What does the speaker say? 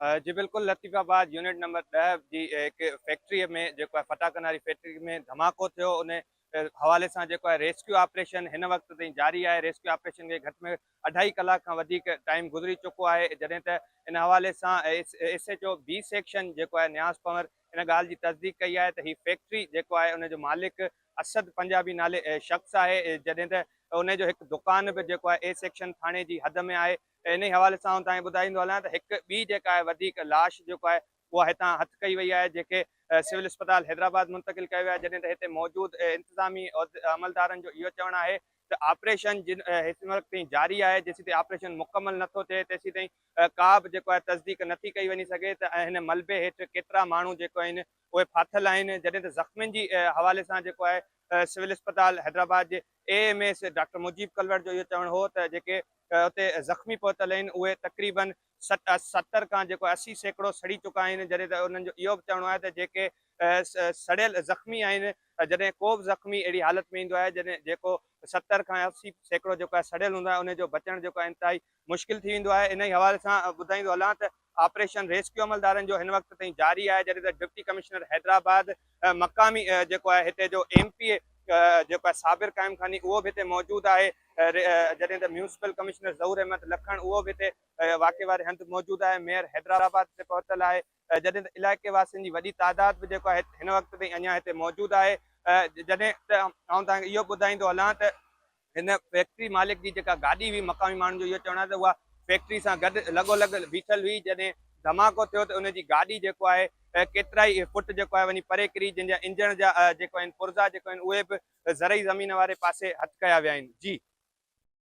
जी बिल्कुल, Latifabad unit number 10 जी हिक फैक्ट्रीअ में जेको आहे फटाकनि वारी फैक्ट्री में धमाको थियो। उन हवाले सां जेको आहे रेस्क्यू ऑपरेशन हिन वक़्त ताईं जारी आहे। रेस्क्यू ऑपरेशन खे घटि में 2.5 कलाक खां वधीक टाइम गुज़री चुको आहे। जॾहिं त इन हवाले सां एसएचओ बी सेक्शन जेको आहे न्यास पंवर इन ॻाल्हि जी तस्दीक कई आहे त हीअ फैक्ट्री जेको आहे उन जो मालिक असद पंजाबी नाले शख़्स आहे। जॾहिं त उन जो हिकु दुकान बि जेको आहे ए सेक्शन थाणे जी हद में आहे। इन हवाले सां तव्हांखे ॿुधाईंदो हलां त हिकु ॿी जेका आहे वधीक लाश जेको आहे उहा हितां हथु कई वई आहे, जेके सिविल अस्पताल हैदराबाद मुंतक़िल कयो आहे। जॾहिं त हिते मौजूदु इंतिज़ामी अमलदारनि जो इहो चवणु आहे त ऑपरेशन जिन हिन वक़्त ताईं जारी आहे। जेसीं ताईं ऑपरेशन मुकमल नथो थिए तेसीं ताईं का बि जेको आहे तस्दीक नथी कई वञी सघे त हिन मलबे हेठि केतिरा माण्हू जेको आहिनि उहे फाथल आहिनि। जॾहिं त ज़ख़्मियुनि जी हवाले सां जेको आहे सिविल अस्पताल हैदराबाद जे एएमएस डॉक्टर मुजीब कलवर जो इहो चवणु हो त जेके उते ज़ख़्मी पहुतल आहिनि उहे तक़रीबन 70 खां जेको 80% सड़ी चुका आहिनि। जॾहिं त उन्हनि जो इहो बि चवणो आहे त जेके सड़ियल ज़ख़्मी आहिनि, जॾहिं को बि ज़ख़्मी अहिड़ी हालत में ईंदो आहे जॾहिं जेको 70 खां 80% जेको आहे सड़ियल हूंदो आहे, उनजो बचणु जेको आहे इंतिहाई मुश्किल थी वेंदो आहे। इन ई हवाले सां ॿुधाईंदो हलां त ऑपरेशन रेस्क्यू अमलदारनि जो हिन वक़्त ताईं जारी आहे। जॾहिं त डिप्टी कमिश्नर हैदराबाद मक़ामी जेको आहे हिते जो एमपी जेको आहे साबिर क़ाइम खानी उहो बि हिते मौजूदु आहे। जॾहिं त म्यूनिसिपल कमिश्नर ज़हूर अहमद लखण उहो बि हिते वाक़े वारे हंधि मौजूदु आहे। मेयर हैदराबाद ते पहुतल आहे। जॾहिं त इलाइक़े वासियुनि जी वॾी तादाद बि जेको आहे हिन वक़्त ताईं अञा हिते मौजूदु आहे। जॾहिं त तव्हांखे इहो ॿुधाईंदो हलां त हिन फैक्ट्री मालिक जी जेका गाॾी हुई, मक़ामी माण्हुनि जो इहो चवणु आहे त उहा फैक्ट्री सां गॾु लॻोलॻि बीठल हुई। जॾहिं धमाको थियो त उनजी गाॾी जेको आहे केतिरा ई फुट जेको आहे वञी परे किरी, जंहिंजा इंजण जा जेको आहिनि पुर्ज़ा जेको आहिनि उहे बि ज़रई ज़मीन वारे पासे हथु कया विया आहिनि। जी।